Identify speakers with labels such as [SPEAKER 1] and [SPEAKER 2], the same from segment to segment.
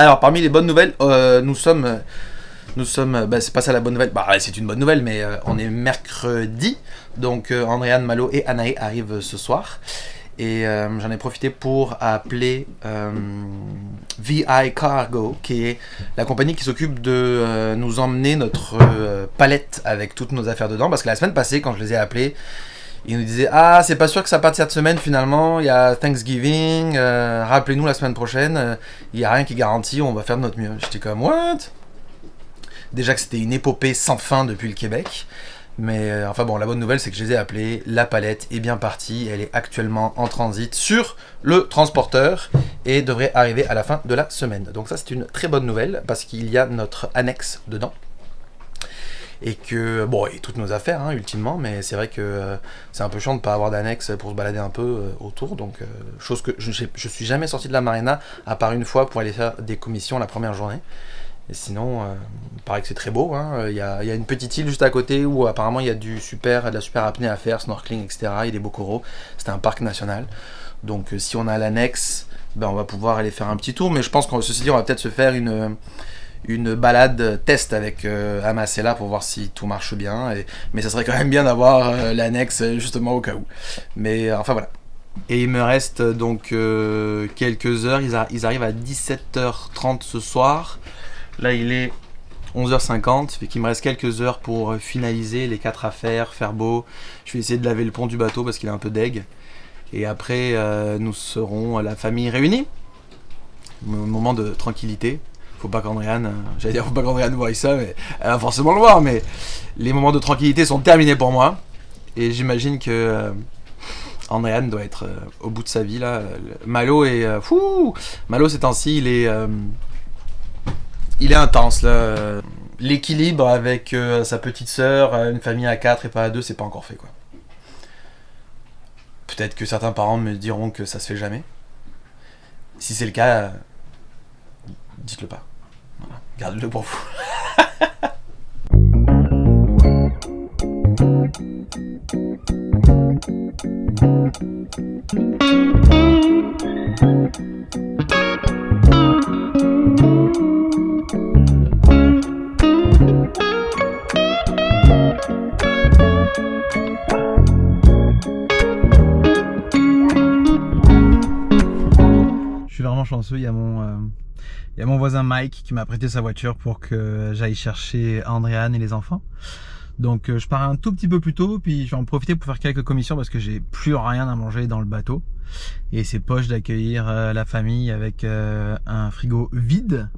[SPEAKER 1] Alors, parmi les bonnes nouvelles, nous sommes, c'est pas ça la bonne nouvelle, c'est une bonne nouvelle, mais on est mercredi, donc Andréane, Malo et Anaé arrivent ce soir, et j'en ai profité pour appeler VI Cargo, qui est la compagnie qui s'occupe de nous emmener notre palette avec toutes nos affaires dedans, parce que la semaine passée, quand je les ai appelés, ils nous disaient « Ah, c'est pas sûr que ça parte cette semaine finalement, il y a Thanksgiving, rappelez-nous la semaine prochaine, il y a rien qui garantit, on va faire de notre mieux. » J'étais comme « What ?» Déjà que c'était une épopée sans fin depuis le Québec. Mais enfin bon, la bonne nouvelle, c'est que je les ai appelés, la palette est bien partie, elle est actuellement en transit sur le transporteur et devrait arriver à la fin de la semaine. Donc ça, c'est une très bonne nouvelle parce qu'il y a notre annexe dedans. Et que, bon, et toutes nos affaires, hein, ultimement, mais c'est vrai que c'est un peu chiant de ne pas avoir d'annexe pour se balader un peu autour, donc chose que je suis jamais sorti de la marina, à part une fois pour aller faire des commissions la première journée. Et sinon, il paraît que c'est très beau, hein. Il y a une petite île juste à côté où apparemment il y a de la super apnée à faire, snorkeling, etc. Il y a des beaux coraux, c'est un parc national. Donc si on a l'annexe, on va pouvoir aller faire un petit tour, mais je pense qu'on ceci dit, on va peut-être se faire une balade test avec Amasela pour voir si tout marche bien, mais ça serait quand même bien d'avoir l'annexe justement au cas où. Mais enfin voilà. Et il me reste donc quelques heures, ils arrivent à 17h30 ce soir. Là il est 11h50, fait qu'il me reste quelques heures pour finaliser les 4 affaires, faire beau. Je vais essayer de laver le pont du bateau parce qu'il est un peu deg. Et après nous serons la famille réunie. Moment de tranquillité. Faut pas qu'Andréane voie ça, mais elle va forcément le voir, mais les moments de tranquillité sont terminés pour moi. Et j'imagine que Andréane doit être au bout de sa vie là. Malo est Malo ces temps-ci, il est intense là. L'équilibre avec sa petite sœur, une famille à 4 et pas à 2, c'est pas encore fait quoi. Peut-être que certains parents me diront que ça se fait jamais. Si c'est le cas, dites-le pas. Voilà. Gardez-le pour vous.
[SPEAKER 2] Je suis vraiment chanceux, il y a mon voisin Mike qui m'a prêté sa voiture pour que j'aille chercher Andréane et les enfants. Donc je pars un tout petit peu plus tôt, puis je vais en profiter pour faire quelques commissions parce que j'ai plus rien à manger dans le bateau. Et c'est poche d'accueillir la famille avec un frigo vide.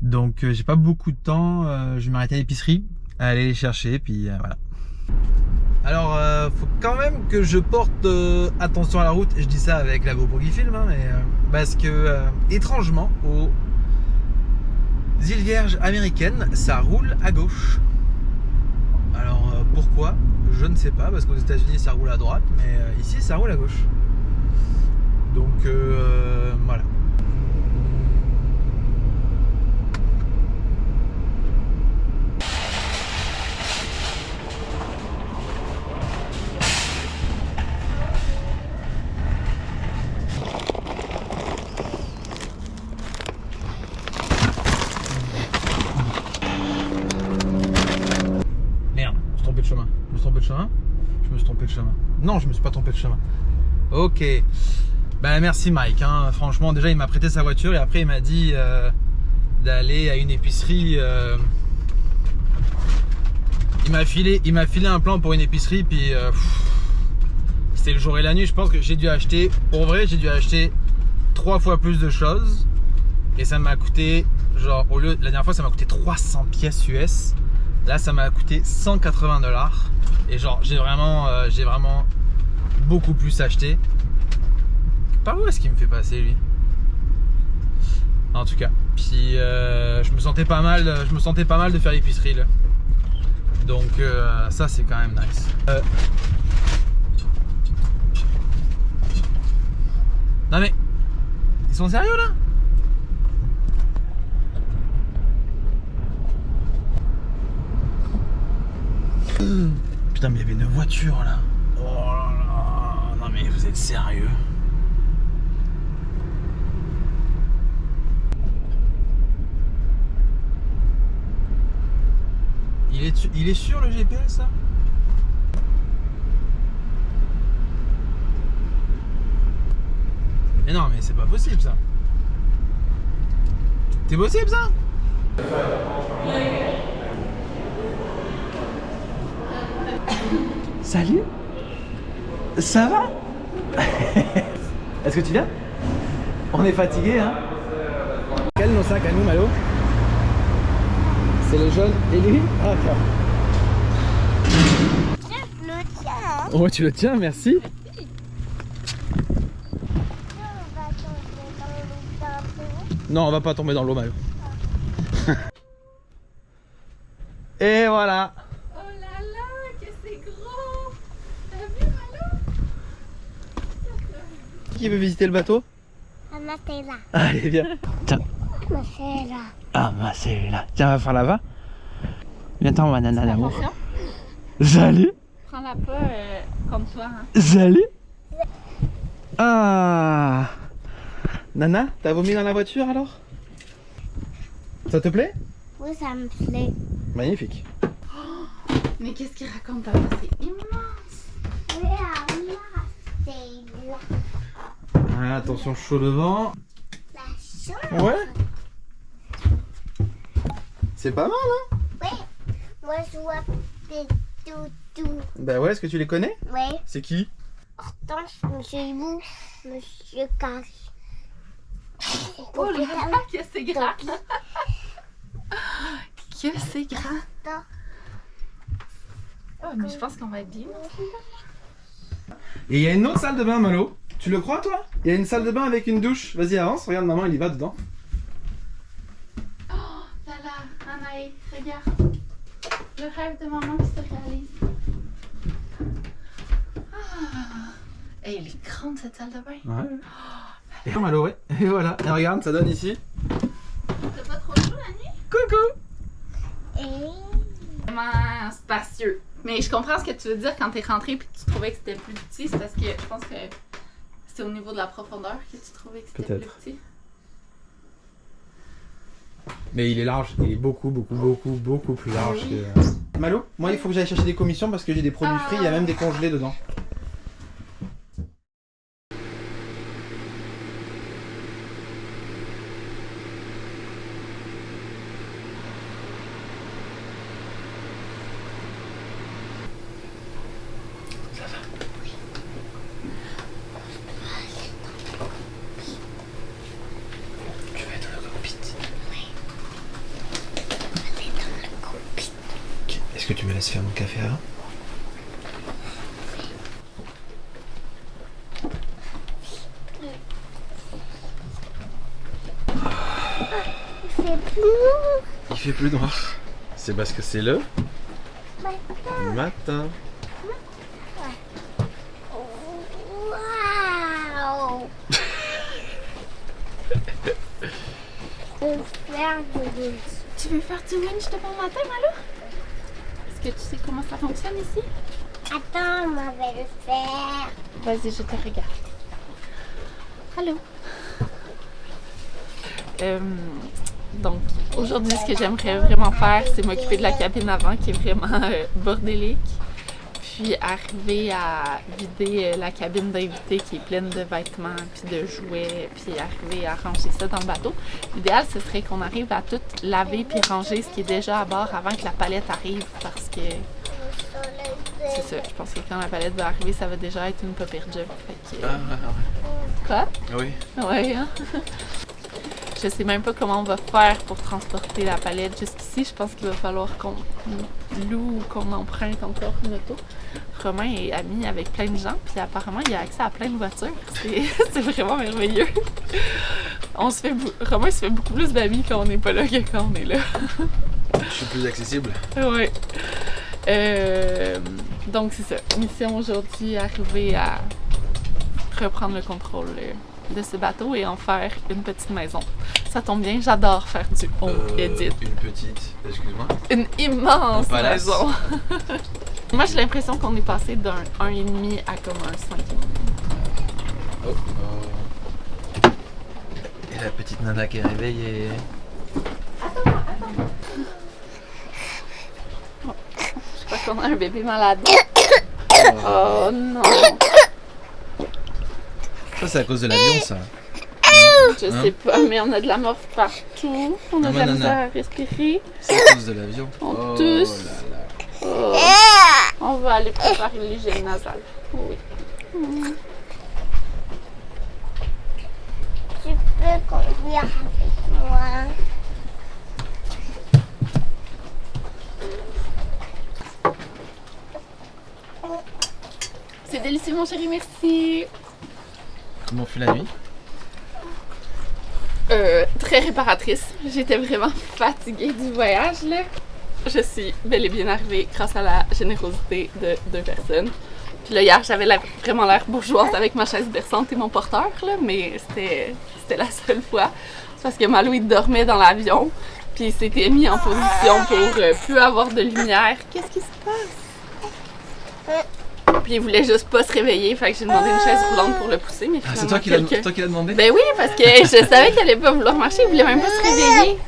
[SPEAKER 2] Donc j'ai pas beaucoup de temps, je vais m'arrêter à l'épicerie, aller les chercher, puis voilà. Alors faut quand même que je porte attention à la route, je dis ça avec la GoPro qui filme, hein, mais parce que étrangement aux îles Vierges américaines ça roule à gauche. Alors pourquoi? Je ne sais pas, parce qu'aux États-Unis ça roule à droite, mais ici ça roule à gauche. Donc voilà. Je me suis trompé de chemin. Non, je me suis pas trompé de chemin. Ok. Ben merci Mike, hein. Franchement déjà il m'a prêté sa voiture et après il m'a dit d'aller à une épicerie. Il m'a filé un plan pour une épicerie, puis c'était le jour et la nuit. Je pense que j'ai dû acheter, pour vrai, j'ai dû acheter 3 fois plus de choses. Et ça m'a coûté, genre, la dernière fois ça m'a coûté 300 pièces US. Là ça m'a coûté 180 $. Et genre j'ai vraiment beaucoup plus acheté. Par où est-ce qu'il me fait passer lui? En tout cas, puis je me sentais pas mal de faire l'épicerie là. Donc ça c'est quand même nice. Non mais ils sont sérieux là? Putain mais il y avait une voiture là. Oh là là. Non mais vous êtes sérieux? Il est sur le GPS ça? Mais non, mais c'est pas possible ça. C'est possible ça? Salut. Ça va? Est-ce que tu viens? On est fatigué hein? Quel nos sacs à nous Malo? C'est le jaune et lui? Ah d'accord.
[SPEAKER 3] Je le tiens.
[SPEAKER 2] Oh tu le tiens, merci. Non, on va pas tomber dans l'eau, Malo. Et voilà.
[SPEAKER 4] Oh là là, que c'est gros! T'as vu, Malo?
[SPEAKER 2] Qui veut visiter le bateau?
[SPEAKER 3] Maman, c'est là.
[SPEAKER 2] Allez, viens. Tiens.
[SPEAKER 3] Maman, c'est là.
[SPEAKER 2] Ah, bah c'est là. Tiens, on va faire là-bas. Viens-t'en, ma nana d'amour. Salut.
[SPEAKER 4] Prends-la pas comme toi. Hein.
[SPEAKER 2] Salut. Ah. Nana, t'as vomi dans la voiture alors? Ça te plaît?
[SPEAKER 3] Oui, ça me plaît.
[SPEAKER 2] Magnifique.
[SPEAKER 4] Mais qu'est-ce qu'il raconte, papa? C'est immense!
[SPEAKER 3] Oui, maman, c'est là.
[SPEAKER 2] Ah, attention, chaud devant.
[SPEAKER 3] La chambre.
[SPEAKER 2] Ouais. C'est pas mal, hein?
[SPEAKER 3] Oui. Moi, je vois des toutous.
[SPEAKER 2] Bah ouais, est-ce que tu les connais?
[SPEAKER 3] Oui.
[SPEAKER 2] C'est qui?
[SPEAKER 3] Hortense, Monsieur Hibou, Monsieur Cache.
[SPEAKER 4] Oh là là, que c'est grand! Que c'est grand! Oh, mais je pense qu'on va être bien.
[SPEAKER 2] Et il y a une autre salle de bain, Malo. Tu le crois, toi? Il y a une salle de bain avec une douche. Vas-y, avance. Regarde, maman, il y va dedans.
[SPEAKER 4] Oh là là, Anaï, regarde. Le rêve de maman qui se réalise. Ah. Et elle est grande cette salle de bain.
[SPEAKER 2] Ouais. Et Malo, ouais. Et voilà. Et regarde, ça donne ici.
[SPEAKER 4] T'as pas trop chaud la nuit?
[SPEAKER 2] Coucou.
[SPEAKER 3] Et
[SPEAKER 4] Vraiment spacieux. Mais je comprends ce que tu veux dire quand t'es rentré et que tu trouvais que c'était plus petit. C'est parce que je pense que c'est au niveau de la profondeur que tu trouvais que c'était plus
[SPEAKER 2] Peut-être.
[SPEAKER 4] petit.
[SPEAKER 2] Mais il est large. Il est beaucoup plus large
[SPEAKER 4] Oui.
[SPEAKER 2] que... Malo, moi, il faut que j'aille chercher des commissions parce que j'ai des produits frits. Il y a même des congelés dedans. Tu vas être dans le cockpit. Ok. Est-ce que tu me laisses faire mon café avant?
[SPEAKER 3] il fait plus
[SPEAKER 2] Il fait plus noir. C'est parce que c'est le
[SPEAKER 3] matin.
[SPEAKER 2] matin.
[SPEAKER 3] Waouh. Je vais faire du winch.
[SPEAKER 4] Tu veux faire du winch de bon matin, Malo? Est-ce que tu sais comment ça fonctionne ici?
[SPEAKER 3] Attends, on va le faire.
[SPEAKER 4] Vas-y, je te regarde. Allô? Donc, aujourd'hui, ce que j'aimerais vraiment faire, c'est m'occuper de la cabine avant, qui est vraiment bordélique. Puis arriver à vider la cabine d'invité qui est pleine de vêtements, puis de jouets, puis arriver à ranger ça dans le bateau. L'idéal, ce serait qu'on arrive à tout laver puis ranger ce qui est déjà à bord avant que la palette arrive, parce que c'est ça. Je pense que quand la palette va arriver, ça va déjà être une pas pire job. Fait que, Quoi?
[SPEAKER 2] Oui.
[SPEAKER 4] Ouais, hein? Je sais même pas comment on va faire pour transporter la palette jusqu'ici. Je pense qu'il va falloir qu'on loue ou qu'on emprunte encore une auto. Romain est ami avec plein de gens, puis apparemment il a accès à plein de voitures. C'est vraiment merveilleux. Romain se fait beaucoup plus d'amis quand on n'est pas là que quand on est là.
[SPEAKER 2] Je suis plus accessible.
[SPEAKER 4] Ouais. Donc c'est ça. Mission aujourd'hui, arriver à reprendre le contrôle de ce bateau et en faire une petite maison. Ça tombe bien, j'adore faire du home edit.
[SPEAKER 2] Une petite, excuse-moi.
[SPEAKER 4] Une immense
[SPEAKER 2] Un palace.
[SPEAKER 4] maison. Moi j'ai l'impression qu'on est passé d'un 1,5 à comme un 5,5.
[SPEAKER 2] Oh, oh. Et la petite nana qui est réveillée.
[SPEAKER 4] Bon, parce qu'on a un bébé malade. Oh non.
[SPEAKER 1] Ça, c'est à cause de l'avion, ça.
[SPEAKER 4] Je sais pas, mais on a de la morphe partout. On a de la misère à respirer.
[SPEAKER 1] C'est à cause de l'avion.
[SPEAKER 4] On tousse. Oh. On va aller préparer l'hygiène nasale. Oui.
[SPEAKER 3] Tu peux conduire avec moi.
[SPEAKER 4] C'est délicieux, mon chéri, merci.
[SPEAKER 1] Comment fut la nuit?
[SPEAKER 4] Très réparatrice. J'étais vraiment fatiguée du voyage, là. Je suis bel et bien arrivée grâce à la générosité de 2 personnes. Puis là, hier, j'avais vraiment l'air bourgeoise avec ma chaise berçante et mon porteur, là, mais c'était la seule fois. C'est parce que Malou, il dormait dans l'avion, puis il s'était mis en position pour plus avoir de lumière. Qu'est-ce qui se passe? Puis il voulait juste pas se réveiller, fait que j'ai demandé une chaise roulante pour le pousser, mais finalement...
[SPEAKER 1] C'est toi qui l'as demandé?
[SPEAKER 4] Ben oui, parce que je savais qu'elle allait pas vouloir marcher, il voulait même pas se réveiller.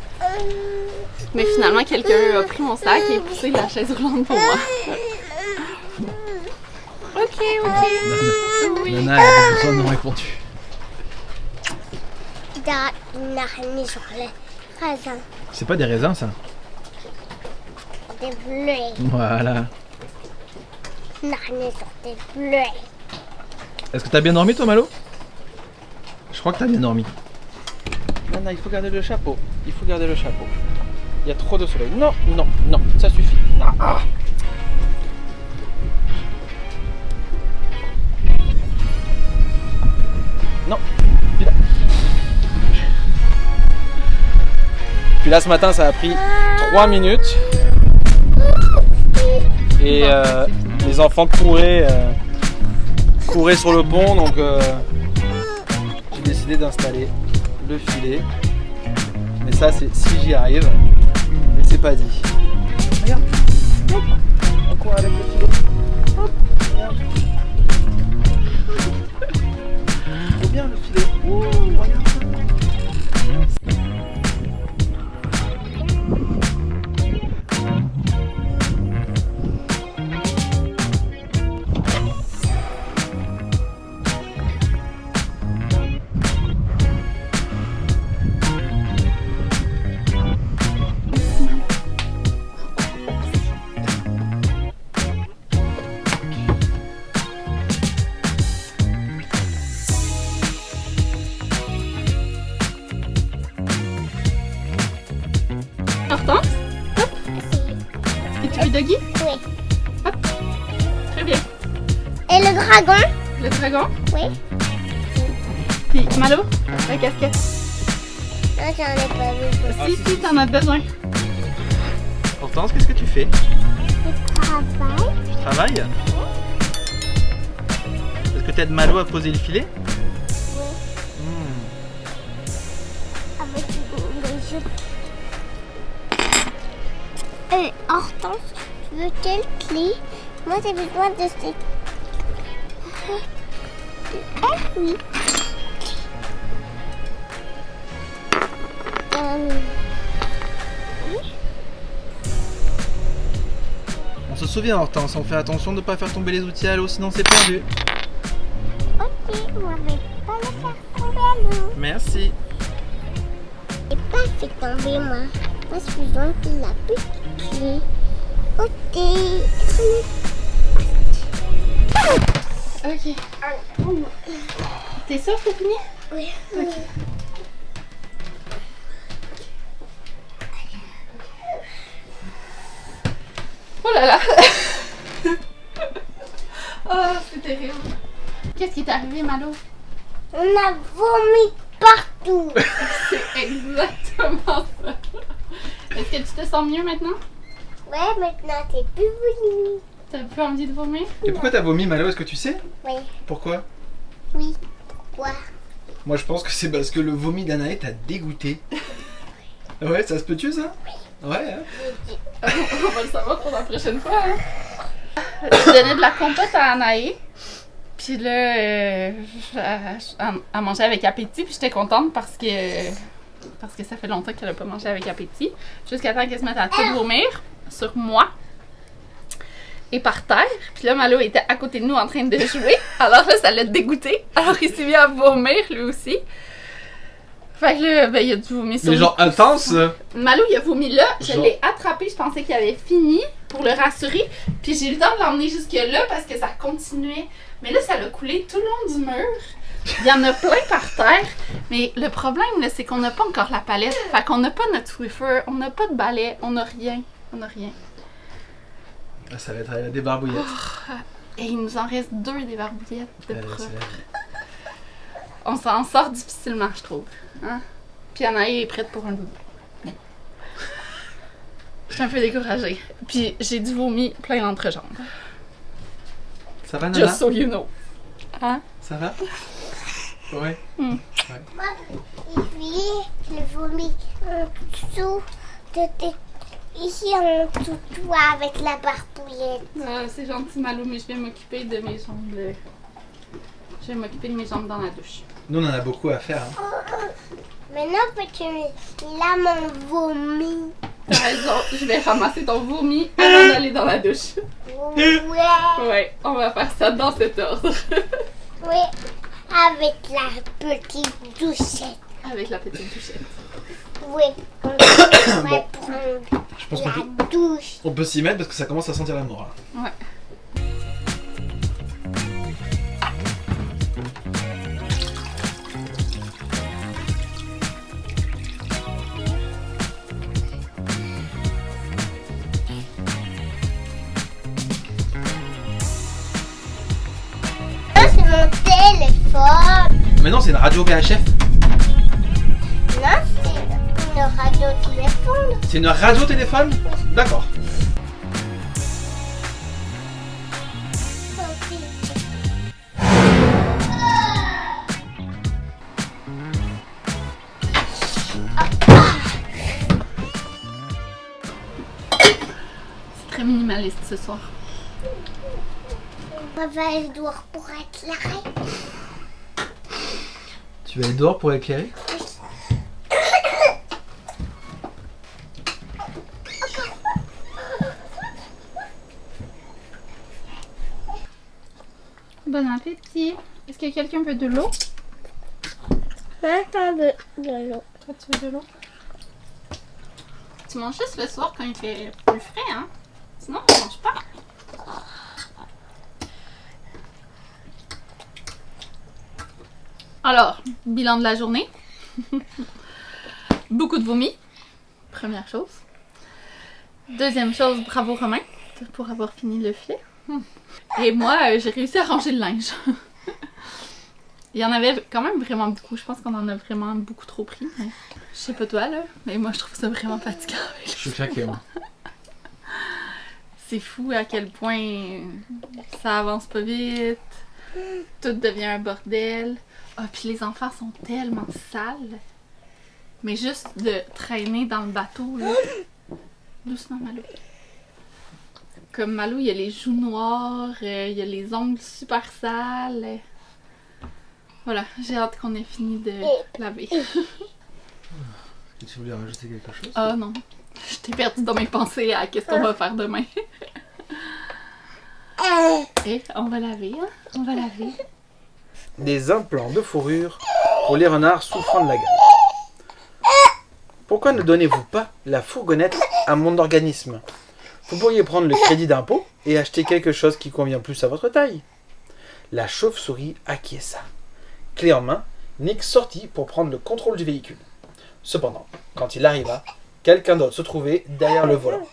[SPEAKER 4] Mais finalement, quelqu'un a pris mon sac et poussé la chaise roulante pour moi. Ok. Oui.
[SPEAKER 1] Nana, elle a besoin de me répondre.
[SPEAKER 3] D'araignée sur les raisins.
[SPEAKER 1] C'est pas des raisins, ça?
[SPEAKER 3] Des bleuets.
[SPEAKER 1] Voilà.
[SPEAKER 3] D'araignée sur des bleuets.
[SPEAKER 1] Est-ce que t'as bien dormi, toi, Malo? Je crois que t'as bien dormi. Nana, il faut garder le chapeau. Il faut garder le chapeau. Il y a trop de soleil. Non, ça suffit. Ah. Non, puis là. Puis là, ce matin, ça a pris 3 minutes. Et les enfants couraient sur le pont, donc j'ai décidé d'installer le filet. Mais ça, c'est si j'y arrive. Mais c'est pas dit. Regarde. Hop. On court avec le filet. Hop. Regarde. Trop bien le filet. Ouh, regarde.
[SPEAKER 4] Hortense? Hop. Et tu veux Doggy?
[SPEAKER 3] Oui.
[SPEAKER 4] Hop. Très bien.
[SPEAKER 3] Et le dragon?
[SPEAKER 4] Le dragon?
[SPEAKER 3] Oui.
[SPEAKER 4] Puis Malo? La casquette?
[SPEAKER 3] Non, j'en ai pas besoin.
[SPEAKER 4] Si, t'en as besoin.
[SPEAKER 1] Hortense, qu'est-ce que tu fais?
[SPEAKER 3] Je travaille.
[SPEAKER 1] Tu travailles? Est-ce que t'aides Malo à poser le filet?
[SPEAKER 3] Oui. Avec le jeu. Hortense, tu veux quelle clé? Moi, j'ai besoin de cette... Ah oui.
[SPEAKER 1] On se souvient, Hortense, on fait attention de ne pas faire tomber les outils à l'eau, sinon c'est perdu.
[SPEAKER 3] Ok, moi, je vais pas le faire tomber à l'eau.
[SPEAKER 1] Merci.
[SPEAKER 3] Je n'ai pas fait tomber, moi. Moi, je suis besoin de la petite clé. Ok.
[SPEAKER 4] Ok. T'es sûre que t'as fini?
[SPEAKER 3] Oui.
[SPEAKER 4] Oh là là! Oh, c'est terrible. Qu'est-ce qui t'est arrivé, Malo?
[SPEAKER 3] On a vomi partout.
[SPEAKER 4] C'est exactement ça. Est-ce que tu te sens mieux maintenant?
[SPEAKER 3] Ouais, maintenant, t'es plus vomi.
[SPEAKER 4] T'as plus envie de vomir?
[SPEAKER 1] Et pourquoi t'as vomi, Malo? Est-ce que tu sais?
[SPEAKER 3] Oui.
[SPEAKER 1] Pourquoi?
[SPEAKER 3] Oui. Pourquoi?
[SPEAKER 1] Moi, je pense que c'est parce que le vomi d'Anaë t'a dégoûté. Ouais, ça se peut-tu, ça? Ouais, hein?
[SPEAKER 4] On va le savoir pour la prochaine fois. Hein? Je donnais de la compote à Anaï. Puis là, elle mangeait avec appétit. Puis j'étais contente parce que ça fait longtemps qu'elle n'a pas mangé avec appétit. Jusqu'à temps qu'elle se mette à tout vomir sur moi. est par terre. Puis là, Malo était à côté de nous en train de jouer. Alors là, ça l'a dégoûté. Alors il s'est mis à vomir lui aussi. Fait que là, ben, il a dû vomir sur
[SPEAKER 1] Mais genre intense.
[SPEAKER 4] Malo, il a vomi là. Je
[SPEAKER 1] Genre-
[SPEAKER 4] l'ai attrapé. Je pensais qu'il avait fini pour le rassurer. Puis j'ai eu le temps de l'emmener jusque là parce que ça continuait. Mais là, ça l'a coulé tout le long du mur. Il y en a plein par terre. Mais le problème, là, c'est qu'on n'a pas encore la palette. Fait qu'on n'a pas notre Swiffer. On n'a pas de balai. On n'a rien. On n'a rien.
[SPEAKER 1] Ça va être des barbouillettes.
[SPEAKER 4] Et il nous en reste 2 des barbouillettes de propre.
[SPEAKER 1] C'est-
[SPEAKER 4] On s'en sort difficilement, je trouve. Hein? Puis Anaï est prête pour un doudou. Je suis un peu découragée. Puis j'ai du vomi plein d'entrejambes.
[SPEAKER 1] Ça va, Nana?
[SPEAKER 4] Just so you know. Hein?
[SPEAKER 1] Ça va? Ouais.
[SPEAKER 3] Moi, et puis, le vomi en dessous ici en dessous de toi avec la barbouillette.
[SPEAKER 4] C'est gentil, Malou, mais je vais m'occuper de mes jambes. Je vais m'occuper de mes jambes dans la douche.
[SPEAKER 1] Nous, on en a beaucoup à faire. Hein.
[SPEAKER 3] Maintenant, peux-tu là mon vomi?
[SPEAKER 4] T'as raison, je vais ramasser ton vomi avant d'aller dans la douche.
[SPEAKER 3] Ouais,
[SPEAKER 4] Ouais, on va faire ça dans cet ordre.
[SPEAKER 3] ouais, avec la petite douchette.
[SPEAKER 4] Avec la petite douchette.
[SPEAKER 3] Oui, on va prendre
[SPEAKER 1] Je pense qu'on
[SPEAKER 3] la
[SPEAKER 1] peut,
[SPEAKER 3] douche.
[SPEAKER 1] on peut s'y mettre parce que ça commence à sentir l'amour là.
[SPEAKER 4] Ouais.
[SPEAKER 3] Ça, c'est mon téléphone.
[SPEAKER 1] Mais non, c'est une radio VHF.
[SPEAKER 3] Non, c'est une radio téléphone.
[SPEAKER 1] C'est une radio téléphone? D'accord.
[SPEAKER 4] C'est très minimaliste ce soir.
[SPEAKER 3] On va aller dehors pour éclairer.
[SPEAKER 1] Tu vas aller dehors pour éclairer?
[SPEAKER 4] Bon appétit. Est-ce que quelqu'un veut de l'eau?
[SPEAKER 3] Maintenant de l'eau.
[SPEAKER 4] Toi, tu veux de l'eau? Tu manges juste le soir quand il fait plus frais, hein? Sinon, on mange pas. Alors, bilan de la journée. Beaucoup de vomi. Première chose. Deuxième chose, bravo Romain pour avoir fini le filet. Et moi, j'ai réussi à ranger le linge. Il y en avait quand même vraiment beaucoup. Je pense qu'on en a vraiment beaucoup trop pris. Mais je sais pas toi, là. Mais moi, je trouve ça vraiment fatigant.
[SPEAKER 1] Je suis claqué, moi.
[SPEAKER 4] C'est fou à quel point ça avance pas vite. Tout devient un bordel. Ah, puis les enfants sont tellement sales. Mais juste de traîner dans le bateau, là. Doucement, Malou. Comme Malou, il y a les joues noires, il y a les ongles super sales. Voilà, j'ai hâte qu'on ait fini de laver.
[SPEAKER 1] Tu voulais rajouter quelque chose?
[SPEAKER 4] Ah non, je t'ai perdu dans mes pensées à qu'est-ce qu'on va faire demain. Et on va laver, hein? On va laver.
[SPEAKER 1] Des implants de fourrure pour les renards souffrant de la gale. Pourquoi ne donnez-vous pas la fourgonnette à mon organisme? Vous pourriez prendre le crédit d'impôt et acheter quelque chose qui convient plus à votre taille. La chauve-souris acquiesça. Clé en main, Nick sortit pour prendre le contrôle du véhicule. Cependant, quand il arriva, quelqu'un d'autre se trouvait derrière le volant.